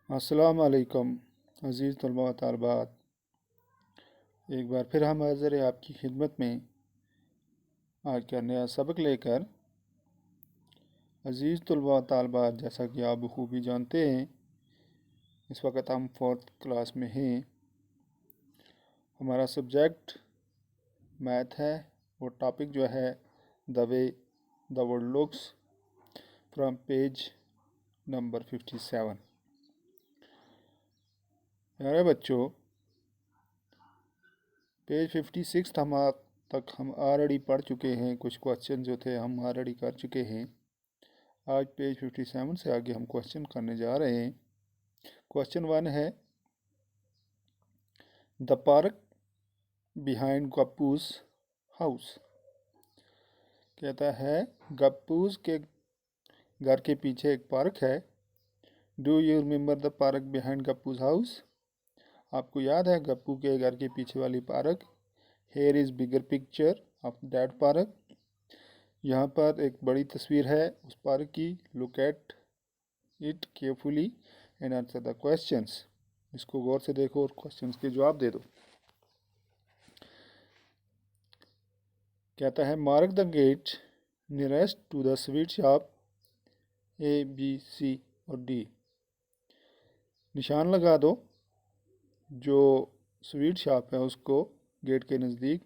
अस्सलाम वालेकुम अज़ीज़ तलबा व तालबात। एक बार फिर हम हाज़िर हैं आपकी खिदमत में आज का नया सबक लेकर। अज़ीज़ तलबा व तालबात, जैसा कि आप बखूबी जानते हैं, इस वक्त हम 4th क्लास में हैं। हमारा सब्जेक्ट मैथ है और टॉपिक जो है the way the world looks from page number 57। प्यारे बच्चों, पेज 56 तक हम ऑलरेडी पढ़ चुके हैं। कुछ क्वेश्चन जो थे हम ऑलरेडी कर चुके हैं। आज पेज 57 से आगे हम क्वेश्चन करने जा रहे हैं। क्वेश्चन 1 है, the park behind Gappu's house. कहता है गप्पूस के घर के पीछे एक पार्क है। Do you remember the park behind Gappu's house? आपको याद है गप्पू के घर के पीछे वाली पार्क? Here is bigger picture of that park. यहाँ पर एक बड़ी तस्वीर है उस पार्क की। Look at it carefully and answer the questions. इसको गौर से देखो और क्वेश्चंस के जवाब दे दो। कहता है mark the gate nearest to the sweet shop A B C और डी। निशान लगा दो जो स्वीट शॉप है उसको गेट के नज़दीक,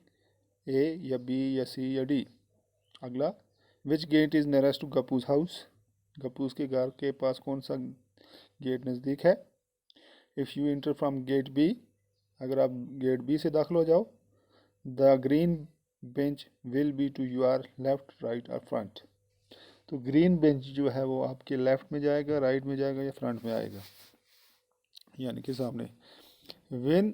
ए या बी या सी या डी। अगला, which gate is nearest to Gappu's house. Gappu's के घर के पास कौन सा गेट नज़दीक है? If you enter from gate B, अगर आप गेट बी से दाखिल हो जाओ, the green bench will be to your left right और फ्रंट। तो ग्रीन बेंच जो है वो आपके लेफ्ट में जाएगा, राइट में जाएगा या फ्रंट में आएगा, यानी कि सामने। When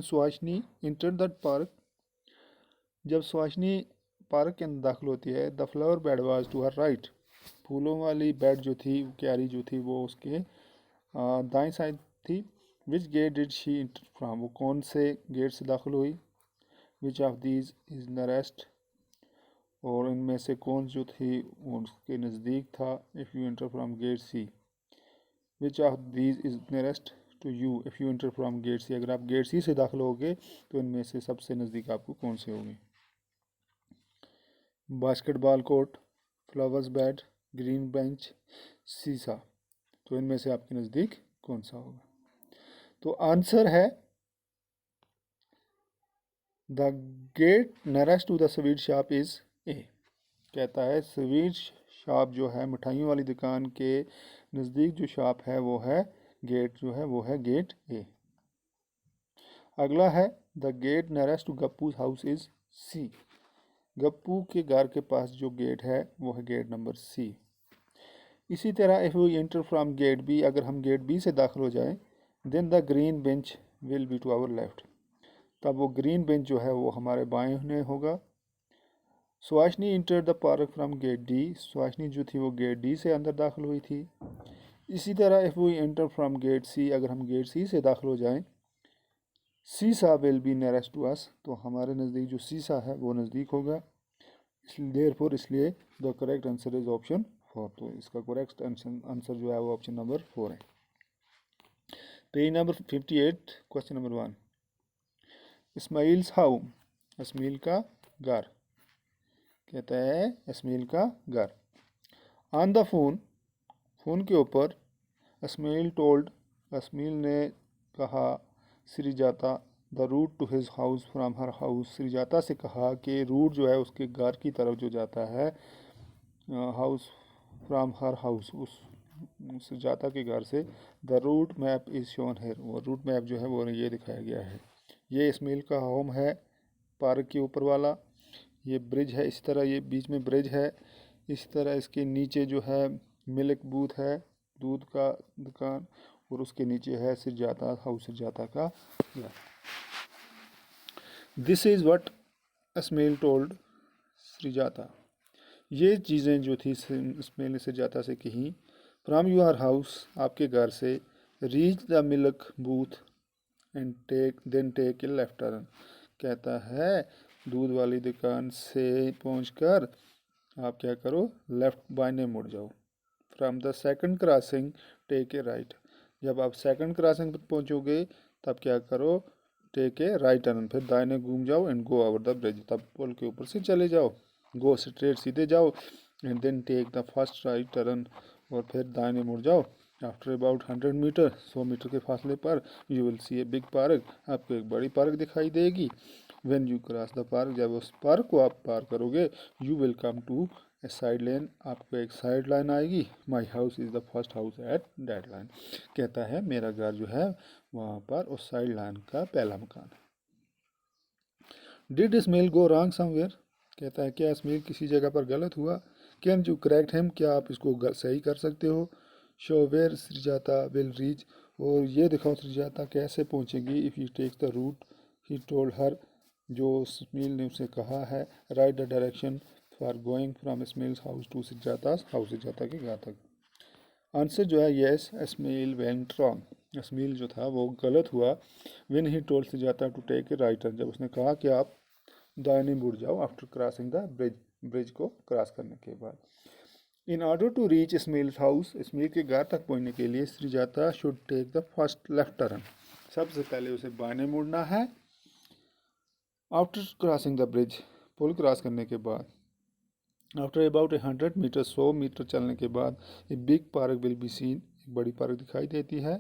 Suhasini enter that park, जब सुहासिनी पार्क के अंदर दाखिल होती है, the flower bed was to her right. फूलों वाली बेड जो थी, क्यारी जो थी, वो उसके दाएं साइड थी। Which gate did she enter from, वो कौन से गेट से दाखिल हुई? Which of these is nearest, और इनमें से कौन जो थी उसके नज़दीक था? If you enter from gate C, which of these is nearest to you if you enter from gate C. अगर आप गेट सी से दाखिल होगे तो इनमें से सबसे नज़दीक आपको कौन से होंगे? Basketball court, flowers bed, green bench, सीसा। तो इनमें से आपके नज़दीक कौन सा होगा? तो आंसर है the gate nearest to the sweet shop is A. कहता है स्वीट शॉप जो है, मिठाइयों वाली दुकान के नज़दीक जो शॉप है वो है गेट जो है वो है गेट ए। अगला है the gate nearest to Gappu's house is C. Gappu के घर के पास जो गेट है वो है गेट नंबर सी। इसी तरह if we enter from gate B, अगर हम गेट बी से दाखिल हो जाएं, then the green bench will be to our left. तब वो ग्रीन बेंच जो है वो हमारे बाएं में होगा। Suhasini enter the park from gate D, Suhasini जो थी वो गेट डी से अंदर दाखिल हुई थी। इसी तरह if we enter from gate C, अगर हम गेट सी से दाखिल हो जाएं, सीसा will be nearest to us, तो हमारे नज़दीक जो सीसा है वो नज़दीक होगा। इसलिए the correct answer is option 4। तो इसका करेक्ट आंसर जो है वो ऑप्शन नंबर 4 है। पेज नंबर 58, question number 1, Ismail's house, Ismail का घर। कहता है इस्माइल का घर। ऑन द फोन, फ़ोन के ऊपर, इस्माइल टोल्ड, इस्माइल ने कहा, Srijata the route to his house from her house. Srijata से कहा कि रूट जो है उसके घर की तरफ जो जाता है, हाउस फ्राम हर हाउस, उस श्रीजाता के घर से। The route map is shown here, वो रूट मैप जो है वो ये दिखाया गया है। ये इस्माइल का होम है पार्क के ऊपर वाला। ये ब्रिज है, इस तरह ये बीच में ब्रिज है। इस तरह इसके नीचे जो है मिल्क बूथ है, दूध का दुकान, और उसके नीचे है श्रीजाता हाउस, श्रीजाता का घर। This is what Ismail told Srijata, ये चीज़ें जो थी इस्माइल ने श्रीजाता से कही। फ्राम योर हाउस, आपके घर से, reach the milk booth and take a left turn. कहता है दूध वाली दुकान से पहुंचकर आप क्या करो, लेफ्ट बाएं मुड़ जाओ। From the second crossing take a right. जब आप सेकंड क्रॉसिंग पर पहुंचोगे तब क्या करो, टेक ए राइट टर्न, फिर दाहिने घूम जाओ and go over the bridge, तब पुल के ऊपर से चले जाओ। गो स्ट्रेट सीधे जाओ and then take the first right turn, और फिर दाहिने मुड़ जाओ। आफ्टर अबाउट 100 मीटर, 100 मीटर के फासले पर you will see a big park, आपको एक बड़ी पार्क दिखाई देगी। When you cross the park, जब उस पार्क को आप पार करोगे, you will come to a side lane, आपको एक साइड लाइन आएगी। My house is the first house at that line, कहता है मेरा घर जो है वहाँ पर उस साइड लाइन का पहला मकान है। Did smell go wrong somewhere, कहता है क्या स्मेल किसी जगह पर गलत हुआ। कैन यू करेक्ट हिम, क्या आप इसको सही कर सकते हो। Show where Srijata will reach, और ये दिखाओ सृजाता कैसे पहुँचेगी। If you take the route he told her, जो स्मेल ने उसे कहा है। Write the direction for going from Ismail's house to Srijata's house, Srijata के घर तक। आंसर जो है yes, Ismail went wrong, Ismail जो था वो गलत हुआ। When he told Srijata to take a right turn, जब उसने कहा कि आप दाहिने मुड़ जाओ after crossing the bridge, bridge को क्रॉस करने के बाद। In order to reach Ismail house, Ismail के घर तक पहुंचने के लिए Srijata should take the first left turn, सबसे पहले उसे बाएं मुड़ना है। आफ्टर क्रॉसिंग द ब्रिज, पुल क्रॉस करने के बाद। आफ्टर अबाउट 100 मीटर, 100 मीटर चलने के बाद a big park will be seen, एक बड़ी पार्क दिखाई देती है।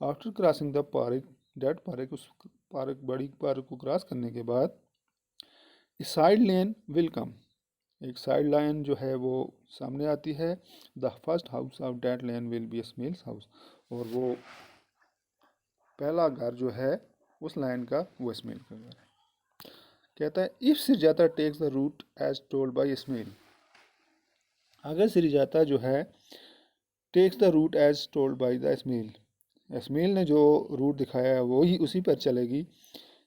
After crossing the park, that park, उस पार्क बड़ी पार्क को क्रॉस करने के बाद साइड लेन विल कम, एक साइड लाइन जो है वो सामने आती है। The first house of that lane will be smells house, और वो पहला घर जो है उस लाइन का वो स्मेल का घर है। कहता है if Srijata takes the route as told by Ismail, अगर सृजाता जो है takes the route as told by the Ismail, Ismail ने जो रूट दिखाया है वो ही उसी पर चलेगी।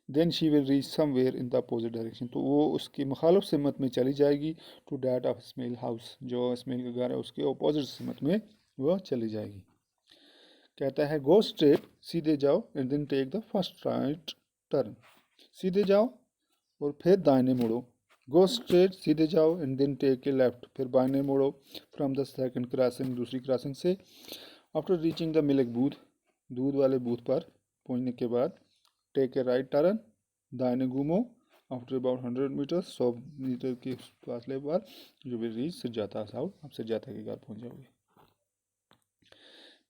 Then she will reach somewhere in the opposite direction, तो वो उसकी मुखालिफ सिमत में चली जाएगी। To that of smell house, जो स्मेल का घर है उसके अपोजिट सिमत में वो चली जाएगी। कहता है गो स्ट्रेट, सीधे जाओ and then take the first right turn, सीधे जाओ और फिर दाहिने मुड़ो। गो स्ट्रेट, सीधे जाओ and then take a left, फिर बाइने मुड़ो। फ्रॉम द सेकंड क्रॉसिंग, दूसरी क्रॉसिंग से। After reaching the milk booth, दूध वाले बूथ पर पहुंचने के बाद टेक ए राइट टर्न, दाहिने घूमो। आफ्टर अबाउट 100 मीटर, 100 मीटर के फासले पर यू विल रीच सृजाता हाउस, आप सृजाता के घर पहुंच जाओगे।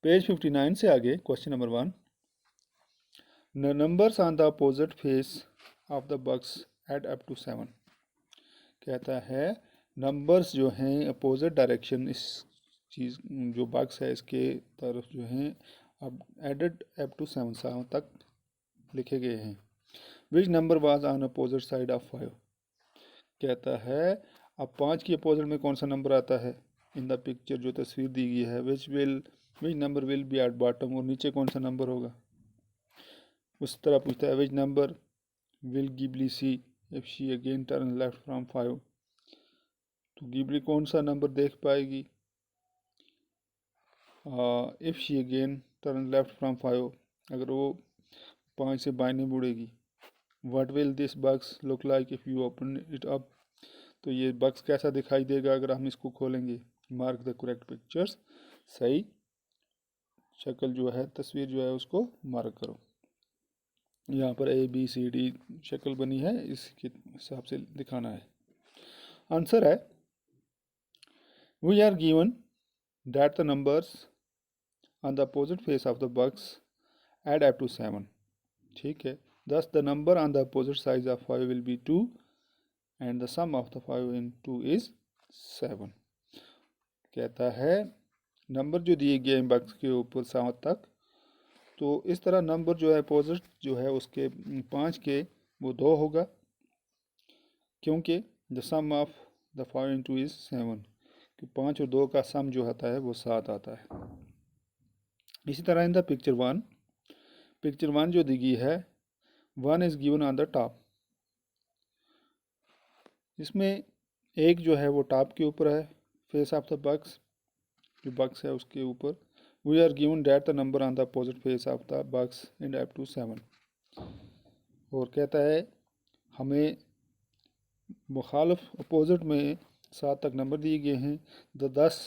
पेज 59 से आगे question number 1, the numbers on the opposite face of the box add up to 7, कहता है नंबर्स जो हैं अपोजिट डायरेक्शन, इस चीज़ जो बॉक्स है इसके तरफ जो हैं अब एडेड अप टू 7 तक लिखे गए हैं। Which number was on opposite side of 5, कहता है अब 5 की अपोजिट में कौन सा नंबर आता है। इन द पिक्चर, जो तस्वीर दी गई है, which number will be at bottom, और नीचे कौन सा नंबर होगा। उस तरह पूछता है which number will Gibli see if she again turn left from 5, तो गिबली कौन सा नंबर देख पाएगी if she again turn left from 5, अगर वो 5 से बाइने मुड़ेगी। What will this box look like if you open it up, तो ये बॉक्स कैसा दिखाई देगा अगर हम इसको खोलेंगे। मार्क द करेक्ट पिक्चर्स, सही शक्ल जो है, तस्वीर जो है उसको मार्क करो। यहाँ पर ABCD शक्ल बनी है, इसके हिसाब से दिखाना है। आंसर है we are given that the numbers on the opposite face of the box add up to 7, ठीक है। Thus the number on the opposite sides of 5 will be 2 and the sum of the 5 and 2 is 7। कहता है number जो दिए गए हैं box के ऊपर 7 तक, तो इस तरह नंबर जो है अपोजिट जो है उसके 5 के वो 2 होगा, क्योंकि the sum of the 5 and 2 is 7, कि 5 और 2 का सम जो आता है वो 7 आता है। इसी तरह इन द पिक्चर 1 जो दी गई है, 1 is given on the top, इसमें एक जो है वो टॉप के ऊपर है, फेस ऑफ द बॉक्स, जो बॉक्स है उसके ऊपर। We are given that the number on the opposite face of the box and up to 7, और कहता है हमें मुखालिफ अपोजिट में 7 तक नंबर दिए गए हैं। The 10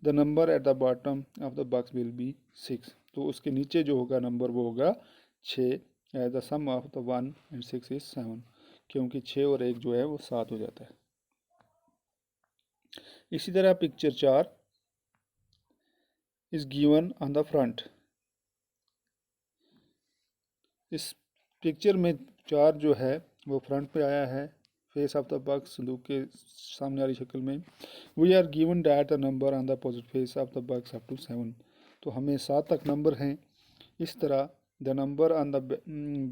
the number at the bottom of the box will B 6। तो उसके नीचे जो होगा नंबर वो होगा 6। As the sum of the 1 and 6 is 7, क्योंकि 6 और 1 जो है वो 7 हो जाता है। इसी तरह picture 4 is given on the front. इस पिक्चर में 4 जो है वो फ्रंट पे आया है, फेस ऑफ द बॉक्स संदूक के सामने वाली शक्ल में। We are given that the number on the opposite face of the box up to 7। तो हमें 7 तक नंबर हैं। इस तरह the number on the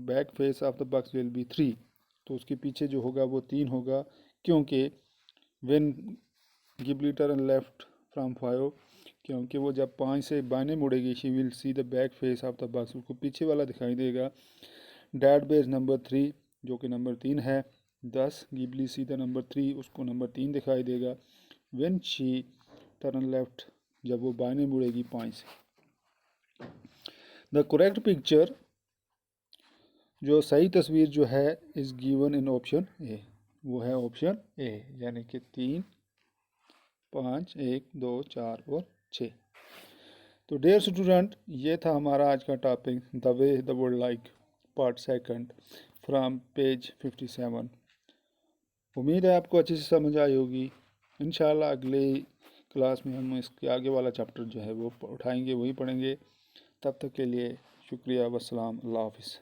back face of the box will be 3। तो उसके पीछे जो होगा वो 3 होगा, क्योंकि when Gibli turn left from 5, क्योंकि वो जब 5 से बाएं मुड़ेगी, she will see the back face of the box, उसको पीछे वाला दिखाई देगा। डैट बेस नंबर 3 जो कि नंबर 3 है, 10 गिबली सी द नंबर 3, उसको नंबर 3 दिखाई देगा। व्हेन शी टर्न लेफ्ट, जब वो बाएं मुड़ेगी 5 से। द करेक्ट पिक्चर, जो सही तस्वीर जो है, is given in option A, वो है ऑप्शन ए, यानी कि 3, 5, 1, 2, 4 और 6। तो डियर स्टूडेंट, ये था हमारा आज का topic, the way the world like, part second, from page 57। उम्मीद है आपको अच्छे से समझ आई होगी। इंशाल्लाह अगले क्लास में हम इसके आगे वाला चैप्टर जो है वो उठाएंगे, वही पढ़ेंगे। तब तक के लिए शुक्रिया, वस्सलाम, अल्लाह हाफिज़।